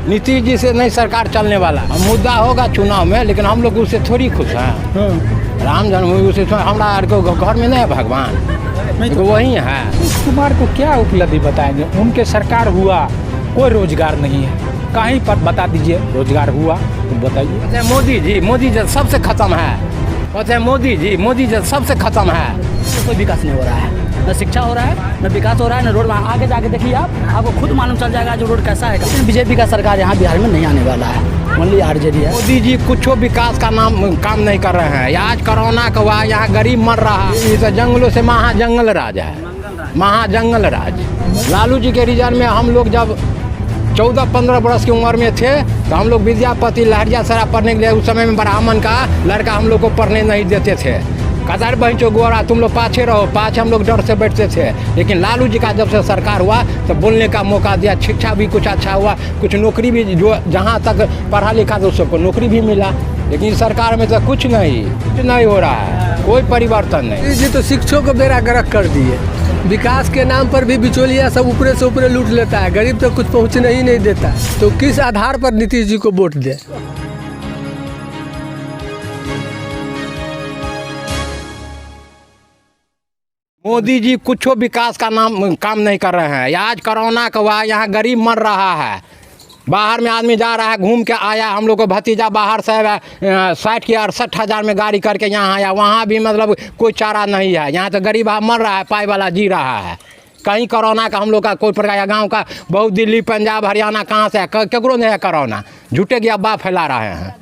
नीतीश जी से नहीं सरकार चलने वाला। मुद्दा होगा चुनाव में, लेकिन हम लोग उससे थोड़ी खुश हैं। राम जन्मभूमि उससे हमारा घर में नहीं है भगवान, तो वही है। कुमार को क्या उपलब्धि बताएंगे? उनके सरकार हुआ, कोई रोजगार नहीं है कहीं पर, बता दीजिए रोजगार हुआ तो बताइए। मोदी जी सबसे खत्म है। मोदी जी सबसे खत्म है। कोई विकास नहीं हो रहा है, न शिक्षा हो रहा है, न विकास हो रहा है, न रोड। आगे जाके देखिए आपको खुद मालूम चल जाएगा जो रोड कैसा है। लेकिन बीजेपी का सरकार यहाँ बिहार में नहीं आने वाला है, ओनली आरजेडी है। मोदी जी कुछ विकास का काम नहीं कर रहे हैं। आज कोरोना का हुआ, यहाँ गरीब मर रहा है। ये तो जंगलों से महाजंगल राज है, महाजंगल राज। लालू जी के रिजन में हम लोग जब 14-15 वर्ष की उम्र में थे तो हम लोग विद्यापति लहरियासराय पढ़ने के लिए, उस समय में ब्राह्मण का लड़का हम लोग को पढ़ने नहीं देते थे। कतार बहनचो गोरा तुम लोग पाछे रहो, पाछे हम लोग डर से बैठते थे। लेकिन लालू जी का जब से सरकार हुआ तो बोलने का मौका दिया, शिक्षा भी कुछ अच्छा हुआ, कुछ नौकरी भी जो जहाँ तक पढ़ा लिखा तो सबको नौकरी भी मिला। लेकिन सरकार में तो कुछ नहीं हो रहा है, कोई परिवर्तन नहीं। जी तो शिक्षकों को बेड़ा गर्क कर दिए। विकास के नाम पर भी बिचौलिया सब ऊपरे से ऊपरे लूट लेता है, गरीब तक कुछ पहुँचने ही नहीं देता। तो किस आधार पर नीतीश जी को वोट दे? मोदी जी कुछ विकास का काम नहीं कर रहे हैं। आज कोरोना का हुआ, यहाँ गरीब मर रहा है। बाहर में आदमी जा रहा है, घूम के आया। हम लोग को भतीजा बाहर से 60 की 68 हज़ार में गाड़ी करके यहाँ आया, वहाँ भी मतलब कोई चारा नहीं है। यहाँ तो गरीब मर रहा है, पाई वाला जी रहा है। कहीं कोरोना का हम लोग का कोई प्रकार, गाँव का बहुत दिल्ली पंजाब हरियाणा कहाँ से है, केकरो नहीं है कोरोना। झूठे की अफवाह फैला रहे हैं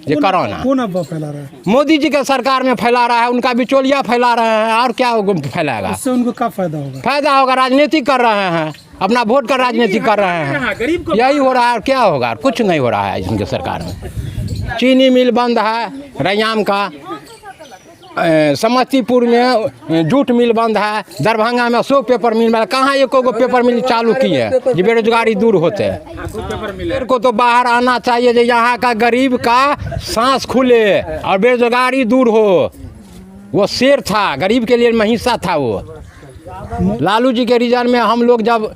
ये कोरोना। कौन अफवाह फैला रहा है? मोदी जी के सरकार में फैला रहा है, उनका बिचौलिया फैला रहे हैं। और क्या फैलाएगा? इससे उनको क्या फायदा होगा? फायदा होगा, राजनीति कर रहे हैं, अपना वोट का राजनीति कर रहे हैं। यही हो रहा है, और क्या होगा? कुछ नहीं हो रहा है इनके सरकार में। चीनी मिल बंद है रैयाम का, समस्तीपुर में जूट मिल बंद है, दरभंगा में 100 पेपर मिल है। कहाँ एक पेपर मिल चालू की है जो बेरोजगारी दूर होते हैं? मेरे को तो बाहर आना चाहिए जो यहाँ का गरीब का सांस खुले और बेरोजगारी दूर हो। वो शेर था, गरीब के लिए महिषा था वो। लालू जी के रिजन में हम लोग जब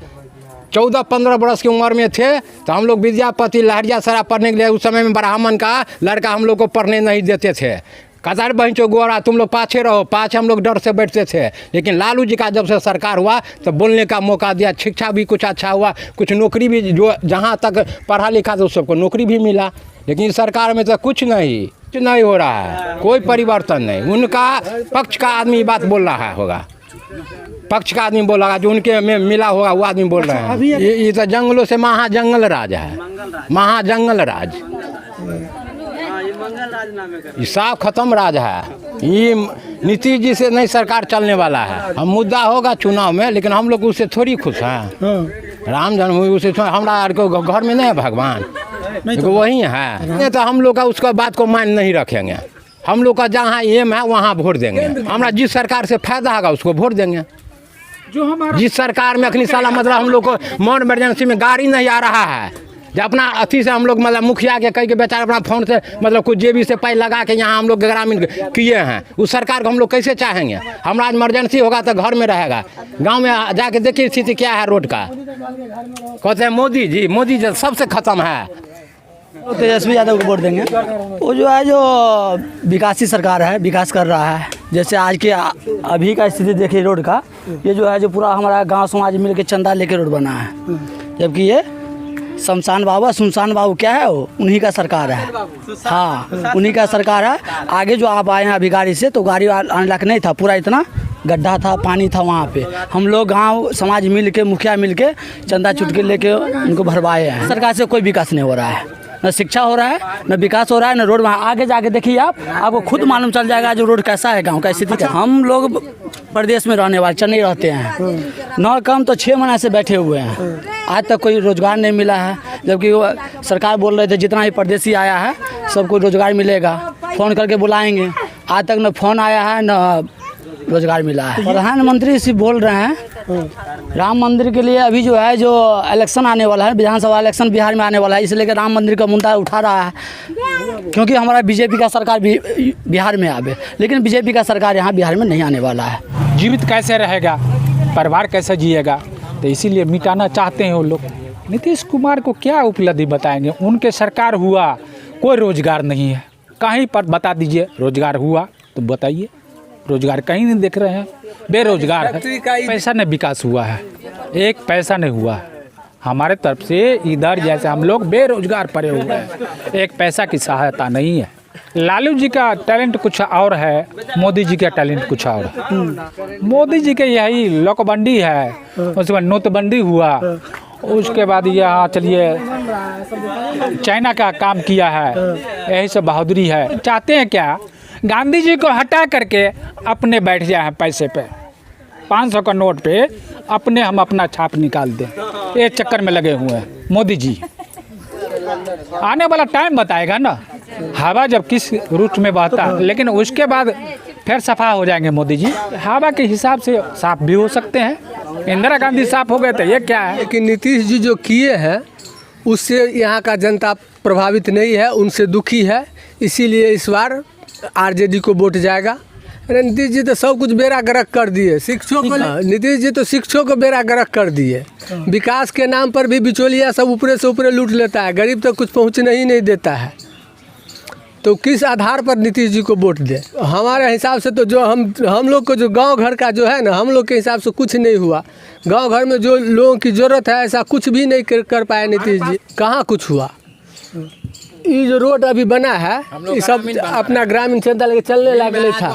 14-15 वर्ष की उम्र में थे तो हम लोग विद्यापति लहरियासराय पढ़ने के लिए, उस समय में ब्राह्मण का लड़का हम लोग को पढ़ने नहीं देते थे। कतार बहनचो गोरा तुम लोग पाछे रहो, पाछे हम लोग डर से बैठते थे। लेकिन लालू जी का जब से सरकार हुआ तो बोलने का मौका दिया, शिक्षा भी कुछ अच्छा हुआ, कुछ नौकरी भी जो जहाँ तक पढ़ा लिखा तो सबको नौकरी भी मिला। लेकिन सरकार में तो कुछ नहीं हो रहा है, कोई परिवर्तन नहीं। उनका पक्ष का आदमी बात बोल रहा होगा, पक्ष का आदमी बोल रहा, जो उनके में मिला होगा वो आदमी बोल रहे हैं। ये तो जंगलों से महाजंगल राज है, महाजंगल राज। ये साफ खत्म राज है। ये नीतीश जी से नहीं सरकार चलने वाला है। हम मुद्दा होगा चुनाव में, लेकिन हम लोग उससे थोड़ी खुश हैं। राम जन्मभूमि उससे हमारा घर में नहीं है भगवान, तो वही है। तो हम लोग का उसका बात को मान नहीं रखेंगे। हम लोग का जहाँ एम है वहाँ वोट देंगे। हमारा जिस सरकार से फायदा होगा उसको वोट देंगे। जो हमारा जिस सरकार में अखनी साला मतलब हम लोग को मॉन इमरजेंसी में गाड़ी नहीं आ रहा है, जब अपना अथी से हम लोग मतलब मुखिया के कह के बेचारे अपना फोन से मतलब कुछ जेबी से पैसे लगा के यहाँ हम लोग ग्रामीण किए हैं, उस सरकार को हम लोग कैसे चाहेंगे? हमारा इमरजेंसी होगा तो घर में रहेगा, गांव में जाके देखिए स्थिति क्या है रोड का। कहते हैं मोदी जी सबसे खत्म है। तेजस्वी यादव को वोट देंगे। वो जो है जो विकासी सरकार है, विकास कर रहा है। जैसे आज के अभी का स्थिति देखिए रोड का, ये जो है जो पूरा हमारा गांव समाज मिल के चंदा लेके रोड बना है। जबकि ये शमशान बाबू क्या है, वो उन्हीं का सरकार है। हाँ, उन्हीं का सरकार है। आगे जो आप आए हैं अभी गाड़ी से, तो गाड़ी आने लायक नहीं था, पूरा इतना गड्ढा था, पानी था वहाँ पे। हम लोग गांव समाज मिल के, मुखिया मिल के चंदा चुटके लेके उनको भरवाए हैं। सरकार से कोई विकास नहीं हो रहा है, न शिक्षा हो रहा है, न विकास हो रहा है, न रोड। वहाँ आगे जाके देखिए आपको खुद मालूम चल जाएगा जो रोड कैसा है, गाँव का स्थिति का। हम लोग प्रदेश में रहने वाले, चेन्नई रहते हैं। 9 कम तो 6 महीने से बैठे हुए हैं, आज तक कोई रोजगार नहीं मिला है। जबकि वो सरकार बोल रहे थे जितना ही परदेसी आया है सबको रोजगार मिलेगा, फ़ोन करके बुलाएंगे। आज तक न फ़ोन आया है न रोजगार मिला है। प्रधानमंत्री सिर्फ बोल रहे हैं राम मंदिर के लिए। अभी जो है जो इलेक्शन आने वाला है, विधानसभा इलेक्शन बिहार में आने वाला है, इसलिए राम मंदिर का मुद्दा उठा रहा है, क्योंकि हमारा बीजेपी का सरकार भी बिहार में आवे। लेकिन बीजेपी का सरकार यहाँ बिहार में नहीं आने वाला है। जीवित कैसे रहेगा, परिवार कैसे जिएगा, तो इसीलिए मिटाना चाहते हैं वो लोग। नीतीश कुमार को क्या उपलब्धि बताएंगे? उनके सरकार हुआ, कोई रोजगार नहीं है। कहीं पर बता दीजिए रोजगार हुआ तो बताइए। रोजगार कहीं नहीं देख रहे हैं, बेरोजगार है। पैसा नहीं विकास हुआ है, एक पैसा नहीं हुआ है हमारे तरफ से। इधर जैसे हम लोग बेरोजगार पड़े हुए हैं, एक पैसा की सहायता नहीं है। लालू जी का टैलेंट कुछ और है, मोदी जी का टैलेंट कुछ और है। मोदी जी के यही लॉकबंदी है, उसके बाद नोटबंदी हुआ, उसके बाद यहाँ चलिए चाइना का काम किया है, यही सब बहादुरी है। चाहते हैं क्या? गांधी जी को हटा करके अपने बैठ जाए हैं पैसे पे, 500 का नोट पे अपने हम अपना छाप निकाल दें। ये चक्कर में लगे हुए हैं मोदी जी। आने वाला टाइम बताएगा ना हवा जब किस रूट में बहता है, लेकिन उसके बाद फिर सफा हो जाएंगे मोदी जी। हवा के हिसाब से साफ भी हो सकते हैं। इंदिरा गांधी साफ हो गए थे, ये क्या है? लेकिन नीतीश जी जो किए हैं उससे यहाँ का जनता प्रभावित नहीं है, उनसे दुखी है। इसीलिए इस बार आरजेडी को वोट जाएगा। अरे नीतीश जी तो सब कुछ बेड़ा गर्क कर दिए, शिक्षकों को नीतीश जी तो शिक्षकों को बेड़ा गर्क कर दिए। विकास के नाम पर भी बिचौलिया सब ऊपरे से ऊपरे लूट लेता है, गरीब तक कुछ पहुँचने ही नहीं देता है। तो किस आधार पर नीतीश जी को वोट दे? हमारे हिसाब से तो जो हम लोग को जो गांव घर का जो है ना, हम लोग के हिसाब से कुछ नहीं हुआ। गांव घर में जो लोगों की ज़रूरत है ऐसा कुछ भी नहीं कर पाए नीतीश जी। कहाँ कुछ हुआ? ये जो रोड अभी बना है ये सब अपना ग्रामीण चंदा लेके चलने लगे था।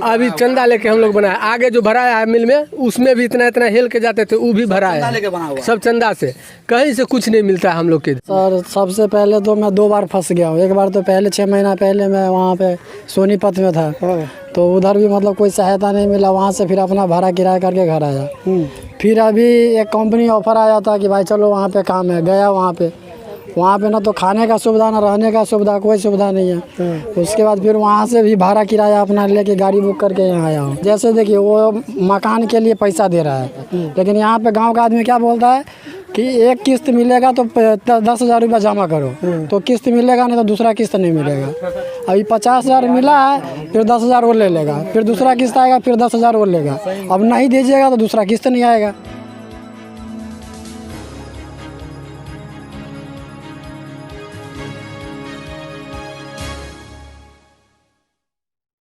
अभी चंदा लेके हम लोग बनाए। आगे जो भराया है मिल में, उसमें भी इतना इतना हेल के जाते थे, वो भी भराया है सब चंदा से। कहीं से कुछ नहीं मिलता है हम लोग के। सर सबसे पहले तो मैं 2 बार फंस गया हूँ। एक बार तो पहले 6 महीना पहले मैं वहाँ पे सोनीपत में था, तो उधर भी मतलब कोई सहायता नहीं मिला। वहाँ से फिर अपना भाड़ा किराया करके घर आया। फिर अभी एक कंपनी ऑफर आया था कि भाई चलो वहाँ पे काम है, गया वहाँ पे ना तो खाने का सुविधा ना रहने का सुविधा, कोई सुविधा नहीं है। उसके बाद फिर वहाँ से भी भाड़ा किराया अपना लेके गाड़ी बुक करके यहाँ आया हूँ। जैसे देखिए वो मकान के लिए पैसा दे रहा है, लेकिन यहाँ पे गांव का आदमी क्या बोलता है कि एक किस्त मिलेगा तो 10,000 रुपये जमा करो, तो किस्त मिलेगा नहीं तो दूसरा किस्त नहीं मिलेगा। अभी 50,000 मिला है, फिर 10,000 वो ले लेगा, फिर दूसरा किस्त आएगा, फिर 10,000 वो लेगा। अब नहीं दीजिएगा तो दूसरा किस्त नहीं आएगा।